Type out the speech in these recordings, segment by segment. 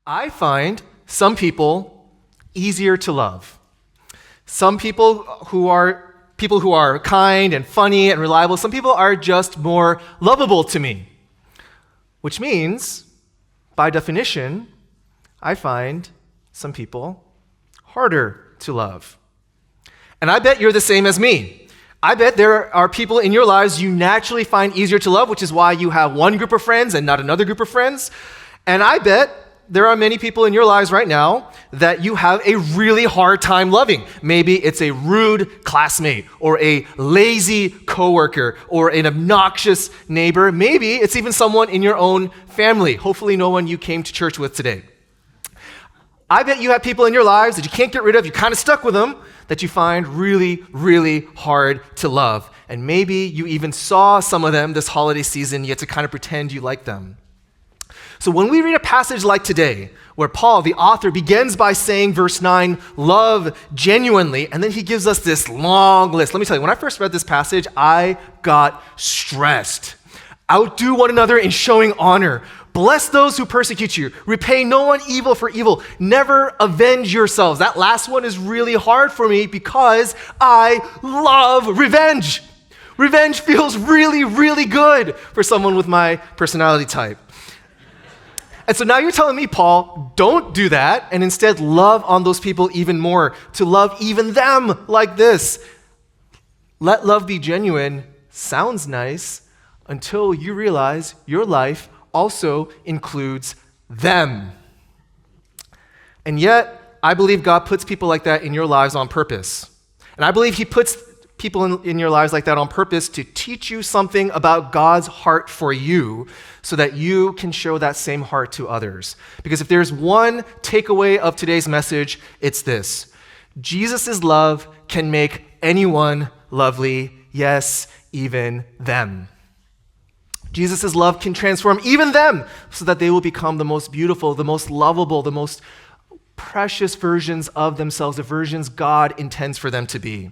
I find some people easier to love. Some people who are kind and funny and reliable, some people are just more lovable to me. Which means, by definition, I find some people harder to love. And I bet you're the same as me. I bet there are people in your lives you naturally find easier to love, which is why you have one group of friends and not another group of friends. And I bet there are many people in your lives right now that you have a really hard time loving. Maybe it's a rude classmate or a lazy coworker or an obnoxious neighbor. Maybe it's even someone in your own family. Hopefully no one you came to church with today. I bet you have people in your lives that you can't get rid of, you're kind of stuck with them, that you find really, really hard to love. And maybe you even saw some of them this holiday season, yet to kind of pretend you like them. So when we read a passage like today, where Paul, the author, begins by saying, verse 9, love genuinely, and then he gives us this long list. Let me tell you, when I first read this passage, I got stressed. Outdo one another in showing honor. Bless those who persecute you. Repay no one evil for evil. Never avenge yourselves. That last one is really hard for me because I love revenge. Revenge feels really, really good for someone with my personality type. And so now you're telling me, Paul, don't do that, and instead love on those people even more, to love even them like this. Let love be genuine sounds nice until you realize your life also includes them. And yet, I believe God puts people like that in your lives on purpose. And I believe he puts people in your lives like that on purpose to teach you something about God's heart for you so that you can show that same heart to others. Because if there's one takeaway of today's message, it's this. Jesus' love can make anyone lovely, yes, even them. Jesus' love can transform even them so that they will become the most beautiful, the most lovable, the most precious versions of themselves, the versions God intends for them to be.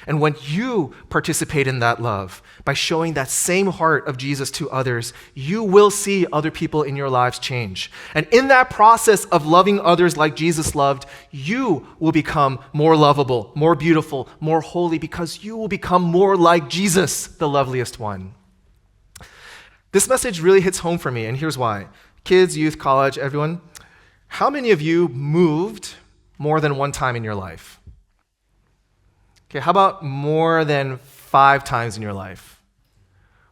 And when you participate in that love, by showing that same heart of Jesus to others, you will see other people in your lives change. And in that process of loving others like Jesus loved, you will become more lovable, more beautiful, more holy, because you will become more like Jesus, the loveliest one. This message really hits home for me, and here's why. Kids, youth, college, everyone, how many of you moved more than one time in your life? Okay, how about more than 5 times in your life?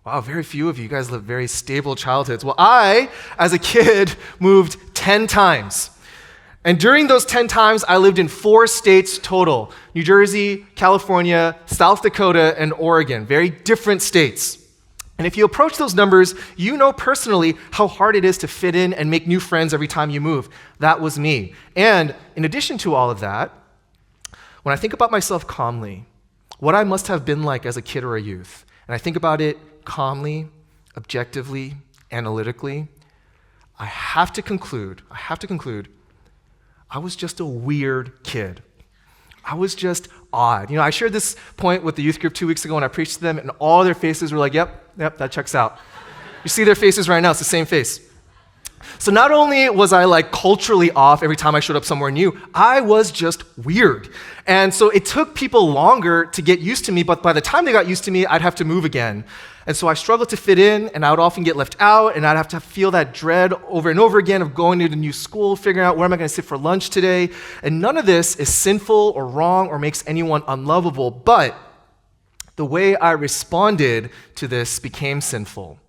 Wow, very few of you. You guys live very stable childhoods. Well, I, as a kid, moved 10 times. And during those 10 times, I lived in 4 states total: New Jersey, California, South Dakota, and Oregon. Very different states. And if you approach those numbers, you know personally how hard it is to fit in and make new friends every time you move. That was me. And in addition to all of that, when I think about myself calmly, what I must have been like as a kid or a youth, and I think about it calmly, objectively, analytically, I have to conclude, I was just a weird kid. I was just odd. I shared this point with the youth group 2 weeks ago when I preached to them, and all their faces were like, yep, that checks out. You see their faces right now, it's the same face. So not only was I like culturally off every time I showed up somewhere new, I was just weird. And so it took people longer to get used to me, but by the time they got used to me, I'd have to move again. And so I struggled to fit in, and I would often get left out, and I'd have to feel that dread over and over again of going to the new school, figuring out where am I going to sit for lunch today. And none of this is sinful or wrong or makes anyone unlovable, but the way I responded to this became sinful.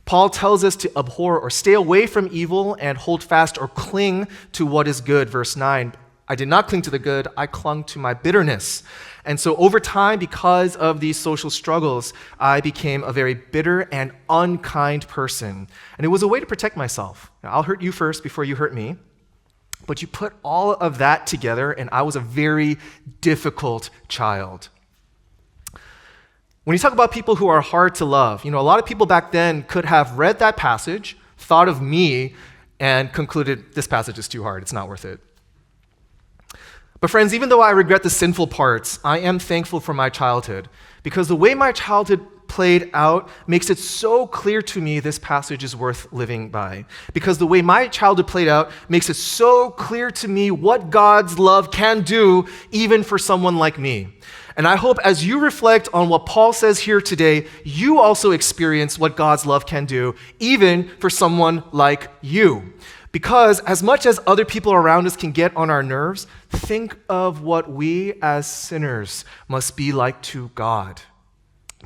Paul tells us to abhor or stay away from evil and hold fast or cling to what is good. Verse 9, I did not cling to the good, I clung to my bitterness. And so over time, because of these social struggles, I became a very bitter and unkind person. And it was a way to protect myself. Now, I'll hurt you first before you hurt me. But you put all of that together, and I was a very difficult child. When you talk about people who are hard to love, a lot of people back then could have read that passage, thought of me, and concluded, this passage is too hard, it's not worth it. But friends, even though I regret the sinful parts, I am thankful for my childhood, because the way my childhood played out makes it so clear to me this passage is worth living by. Because the way my childhood played out makes it so clear to me what God's love can do even for someone like me. And I hope as you reflect on what Paul says here today, you also experience what God's love can do even for someone like you. Because as much as other people around us can get on our nerves, think of what we as sinners must be like to God.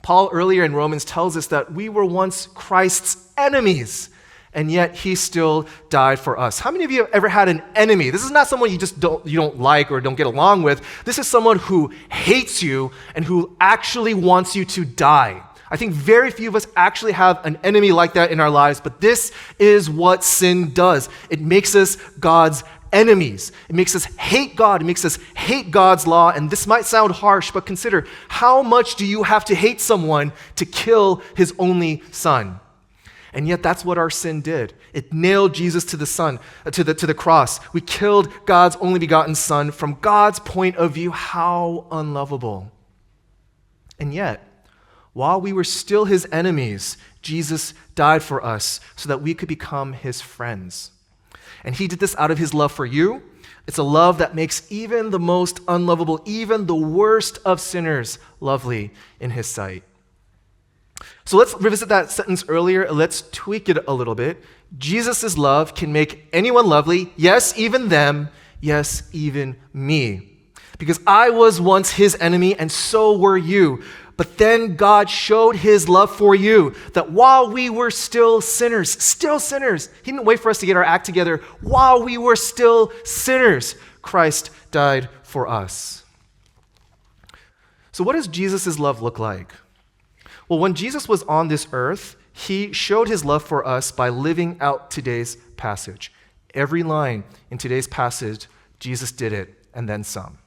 Paul earlier in Romans tells us that we were once Christ's enemies, and yet he still died for us. How many of you have ever had an enemy? This is not someone you don't like or don't get along with. This is someone who hates you and who actually wants you to die. I think very few of us actually have an enemy like that in our lives, but this is what sin does. It makes us God's enemies. It makes us hate God. It makes us hate God's law. And this might sound harsh, but consider, how much do you have to hate someone to kill his only son? And yet that's what our sin did. It nailed Jesus to the cross. We killed God's only begotten son. From God's point of view, how unlovable. And yet, while we were still his enemies, Jesus died for us so that we could become his friends. And he did this out of his love for you. It's a love that makes even the most unlovable, even the worst of sinners, lovely in his sight. So let's revisit that sentence earlier. Let's tweak it a little bit. Jesus' love can make anyone lovely. Yes, even them. Yes, even me. Because I was once his enemy, and so were you. But then God showed his love for you, that while we were still sinners, he didn't wait for us to get our act together. While we were still sinners, Christ died for us. So what does Jesus' love look like? Well, when Jesus was on this earth, he showed his love for us by living out today's passage. Every line in today's passage, Jesus did it, and then some.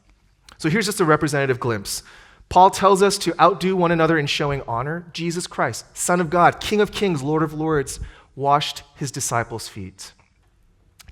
So here's just a representative glimpse. Paul tells us to outdo one another in showing honor. Jesus Christ, Son of God, King of Kings, Lord of Lords, washed his disciples' feet,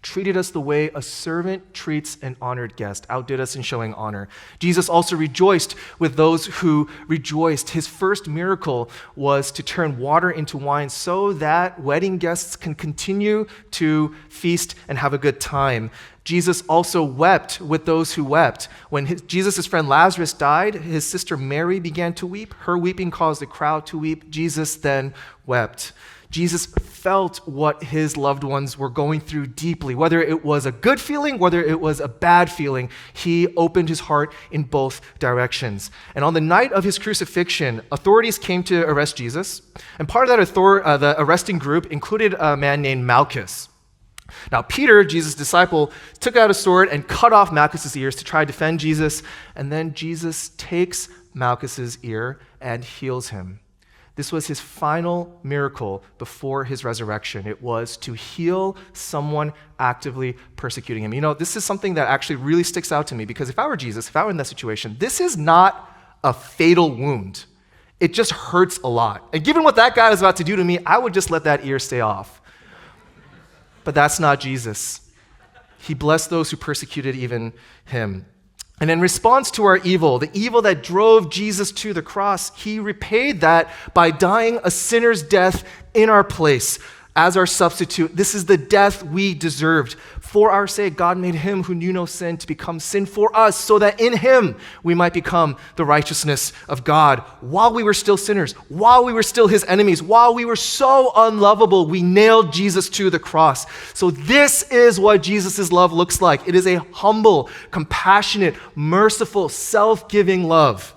treated us the way a servant treats an honored guest, outdid us in showing honor. Jesus also rejoiced with those who rejoiced. His first miracle was to turn water into wine so that wedding guests can continue to feast and have a good time. Jesus also wept with those who wept. When Jesus' friend Lazarus died, his sister Mary began to weep. Her weeping caused the crowd to weep. Jesus then wept. Jesus felt what his loved ones were going through deeply. Whether it was a good feeling, whether it was a bad feeling, he opened his heart in both directions. And on the night of his crucifixion, authorities came to arrest Jesus. And part of that the arresting group included a man named Malchus. Now, Peter, Jesus' disciple, took out a sword and cut off Malchus' ears to try to defend Jesus. And then Jesus takes Malchus' ear and heals him. This was his final miracle before his resurrection. It was to heal someone actively persecuting him. You know, this is something that actually really sticks out to me, because if I were Jesus, if I were in that situation, this is not a fatal wound. It just hurts a lot. And given what that guy was about to do to me, I would just let that ear stay off. But that's not Jesus. He blessed those who persecuted even him. And in response to our evil, the evil that drove Jesus to the cross, he repaid that by dying a sinner's death in our place as our substitute. This is the death we deserved. For our sake, God made him who knew no sin to become sin for us, so that in him we might become the righteousness of God. While we were still sinners, while we were still his enemies, while we were so unlovable, we nailed Jesus to the cross. So this is what Jesus' love looks like. It is a humble, compassionate, merciful, self-giving love.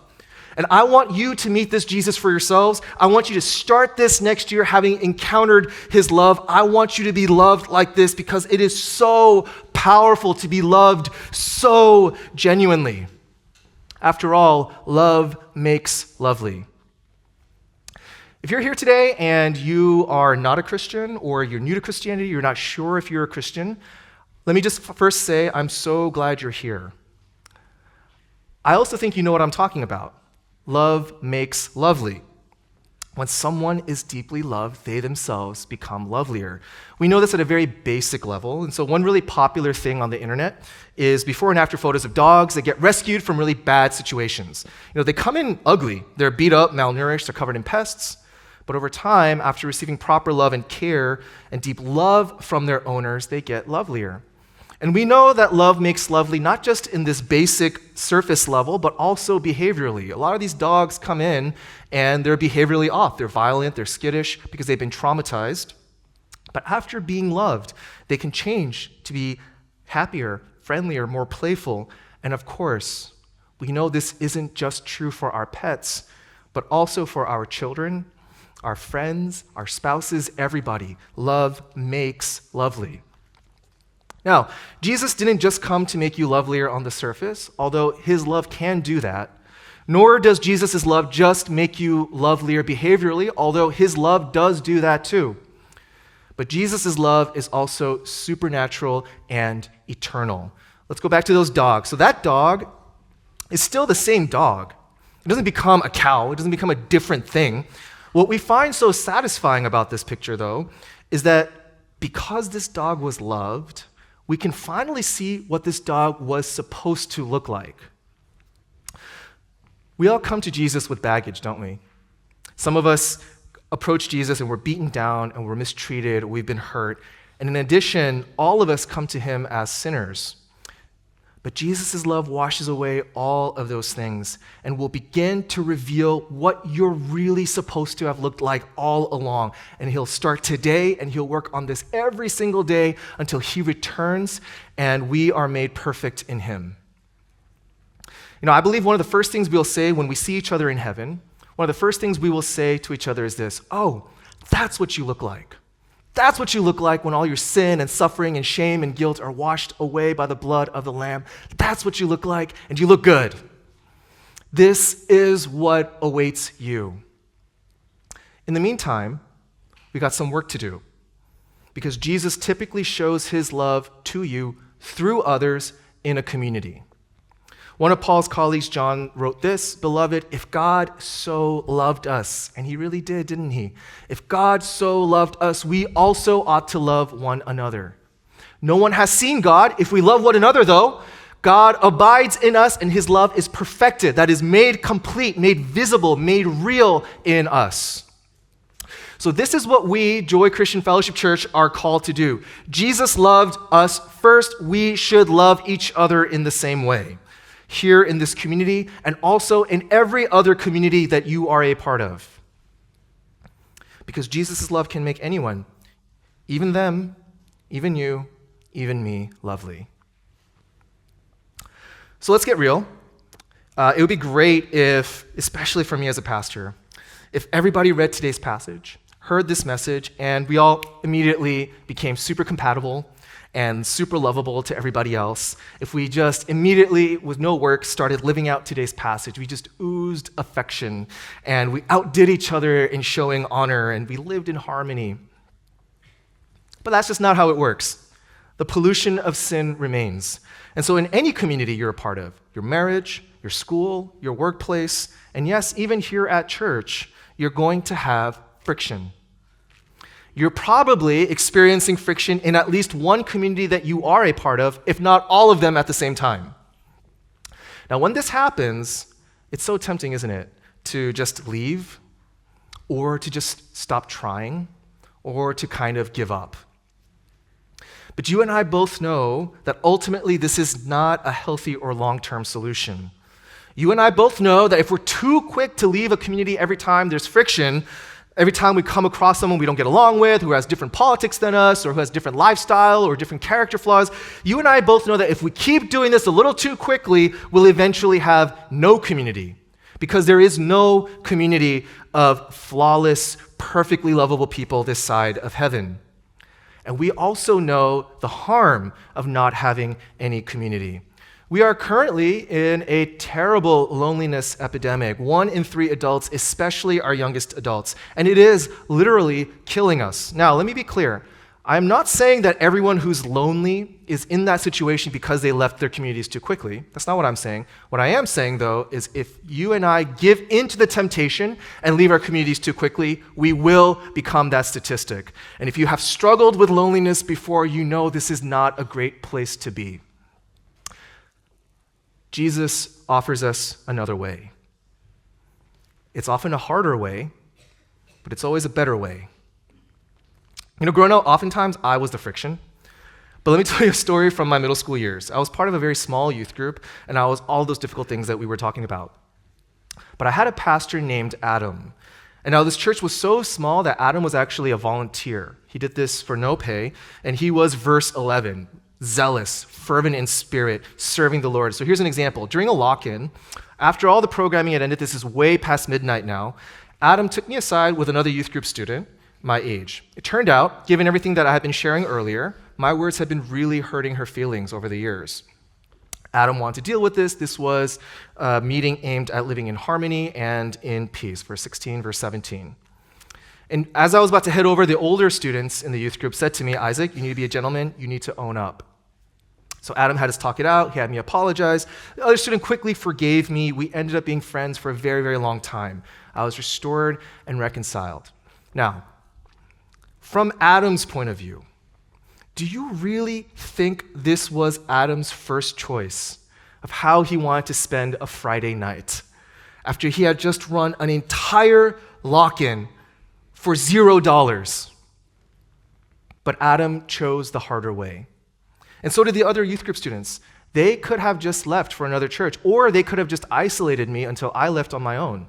And I want you to meet this Jesus for yourselves. I want you to start this next year having encountered his love. I want you to be loved like this, because it is so powerful to be loved so genuinely. After all, love makes lovely. If you're here today and you are not a Christian, or you're new to Christianity, you're not sure if you're a Christian, let me just first say I'm so glad you're here. I also think you know what I'm talking about. Love makes lovely. When someone is deeply loved, they themselves become lovelier. We know this at a very basic level. And so one really popular thing on the internet is before and after photos of dogs that get rescued from really bad situations. They come in ugly. They're beat up, malnourished, they're covered in pests. But over time, after receiving proper love and care and deep love from their owners, they get lovelier. And we know that love makes lovely not just in this basic surface level, but also behaviorally. A lot of these dogs come in and they're behaviorally off. They're violent, they're skittish because they've been traumatized. But after being loved, they can change to be happier, friendlier, more playful. And of course, we know this isn't just true for our pets, but also for our children, our friends, our spouses, everybody. Love makes lovely. Now, Jesus didn't just come to make you lovelier on the surface, although his love can do that. Nor does Jesus' love just make you lovelier behaviorally, although his love does do that too. But Jesus' love is also supernatural and eternal. Let's go back to those dogs. So that dog is still the same dog. It doesn't become a cow. It doesn't become a different thing. What we find so satisfying about this picture, though, is that because this dog was loved, we can finally see what this dog was supposed to look like. We all come to Jesus with baggage, don't we? Some of us approach Jesus and we're beaten down and we're mistreated, we've been hurt. And in addition, all of us come to him as sinners. But Jesus' love washes away all of those things and will begin to reveal what you're really supposed to have looked like all along. And he'll start today and he'll work on this every single day until he returns and we are made perfect in him. I believe one of the first things we'll say when we see each other in heaven, one of the first things we will say to each other is this: "Oh, that's what you look like. That's what you look like when all your sin and suffering and shame and guilt are washed away by the blood of the Lamb. That's what you look like, and you look good." This is what awaits you. In the meantime, we got some work to do because Jesus typically shows his love to you through others in a community. One of Paul's colleagues, John, wrote this: "Beloved, if God so loved us," and he really did, didn't he? "If God so loved us, we also ought to love one another. No one has seen God. If we love one another, though, God abides in us and his love is perfected," that is made complete, made visible, made real in us. So this is what we, Joy Christian Fellowship Church, are called to do. Jesus loved us first. We should love each other in the same way, here in this community and also in every other community that you are a part of. Because Jesus' love can make anyone, even them, even you, even me, lovely. So let's get real. It would be great if, especially for me as a pastor, if everybody read today's passage, heard this message, and we all immediately became super compatible and super lovable to everybody else. If we just immediately, with no work, started living out today's passage, we just oozed affection, and we outdid each other in showing honor, and we lived in harmony. But that's just not how it works. The pollution of sin remains. And so in any community you're a part of, your marriage, your school, your workplace, and yes, even here at church, you're going to have friction. You're probably experiencing friction in at least one community that you are a part of, if not all of them at the same time. Now, when this happens, it's so tempting, isn't it, to just leave or to just stop trying or to kind of give up. But you and I both know that ultimately this is not a healthy or long-term solution. You and I both know that if we're too quick to leave a community every time there's friction, every time we come across someone we don't get along with, who has different politics than us, or who has different lifestyle or different character flaws, you and I both know that if we keep doing this a little too quickly, we'll eventually have no community. Because there is no community of flawless, perfectly lovable people this side of heaven. And we also know the harm of not having any community. We are currently in a terrible loneliness epidemic. 1 in 3 adults, especially our youngest adults, and it is literally killing us. Now, let me be clear. I'm not saying that everyone who's lonely is in that situation because they left their communities too quickly. That's not what I'm saying. What I am saying, though, is if you and I give into the temptation and leave our communities too quickly, we will become that statistic. And if you have struggled with loneliness before, you know this is not a great place to be. Jesus offers us another way. It's often a harder way, but it's always a better way. Growing up, oftentimes I was the friction. But let me tell you a story from my middle school years. I was part of a very small youth group, and I was all those difficult things that we were talking about. But I had a pastor named Adam. And now this church was so small that Adam was actually a volunteer. He did this for no pay, and he was verse 11, zealous, fervent in spirit, serving the Lord. So here's an example. During a lock-in, after all the programming had ended, this is way past midnight now, Adam took me aside with another youth group student, my age. It turned out, given everything that I had been sharing earlier, my words had been really hurting her feelings over the years. Adam wanted to deal with this. This was a meeting aimed at living in harmony and in peace, verse 16, verse 17. And as I was about to head over, the older students in the youth group said to me, Isaac, you need to be a gentleman. You need to own up. So Adam had us talk it out. He had me apologize. The other student quickly forgave me. We ended up being friends for a very, very long time. I was restored and reconciled. Now, from Adam's point of view, do you really think this was Adam's first choice of how he wanted to spend a Friday night after he had just run an entire lock-in for $0? But Adam chose the harder way. And so did the other youth group students. They could have just left for another church, or they could have just isolated me until I left on my own.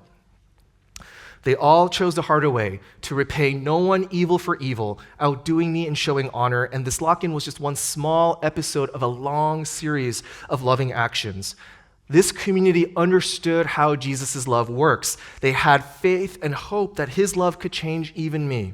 They all chose the harder way, to repay no one evil for evil, outdoing me in showing honor, and this lock-in was just one small episode of a long series of loving actions. This community understood how Jesus' love works. They had faith and hope that his love could change even me.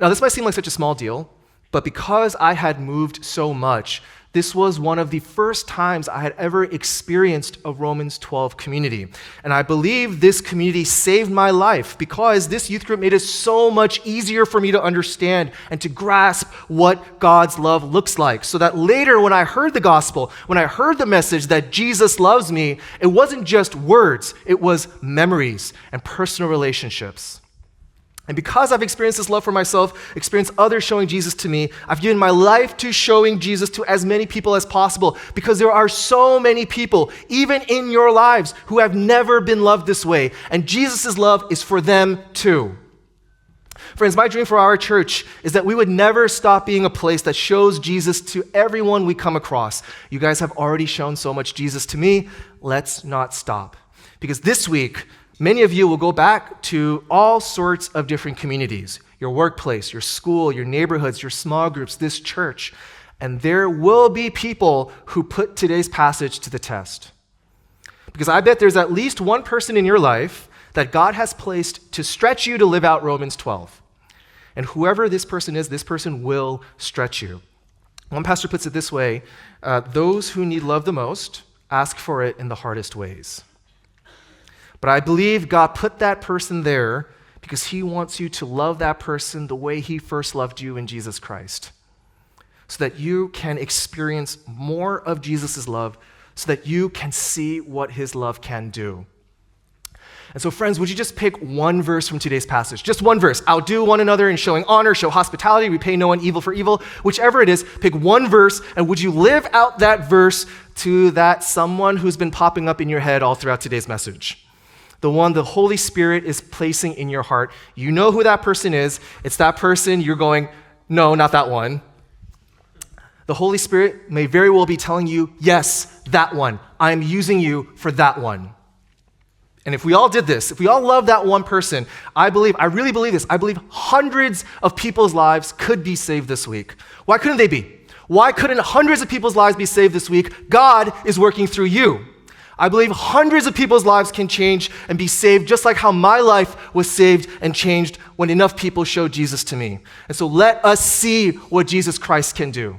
Now, this might seem like such a small deal, but because I had moved so much, this was one of the first times I had ever experienced a Romans 12 community. And I believe this community saved my life because this youth group made it so much easier for me to understand and to grasp what God's love looks like. So that later when I heard the gospel, when I heard the message that Jesus loves me, it wasn't just words, it was memories and personal relationships. And because I've experienced this love for myself, experienced others showing Jesus to me, I've given my life to showing Jesus to as many people as possible because there are so many people, even in your lives, who have never been loved this way. And Jesus' love is for them too. Friends, my dream for our church is that we would never stop being a place that shows Jesus to everyone we come across. You guys have already shown so much Jesus to me. Let's not stop. Because this week, many of you will go back to all sorts of different communities, your workplace, your school, your neighborhoods, your small groups, this church, and there will be people who put today's passage to the test. Because I bet there's at least one person in your life that God has placed to stretch you to live out Romans 12. And whoever this person is, this person will stretch you. One pastor puts it this way, those who need love the most ask for it in the hardest ways. But I believe God put that person there because he wants you to love that person the way he first loved you in Jesus Christ, so that you can experience more of Jesus' love, so that you can see what his love can do. And so, friends, would you just pick one verse from today's passage? Just one verse. Outdo one another in showing honor, show hospitality, repay no one evil for evil. Whichever it is, pick one verse, and would you live out that verse to that someone who's been popping up in your head all throughout today's message? The one the Holy Spirit is placing in your heart. You know who that person is. It's that person you're going, no, not that one. The Holy Spirit may very well be telling you, yes, that one. I'm using you for that one. And if we all did this, if we all loved that one person, I really believe this, I believe hundreds of people's lives could be saved this week. Why couldn't they be? Why couldn't hundreds of people's lives be saved this week? God is working through you. I believe hundreds of people's lives can change and be saved just like how my life was saved and changed when enough people showed Jesus to me. And so let us see what Jesus Christ can do.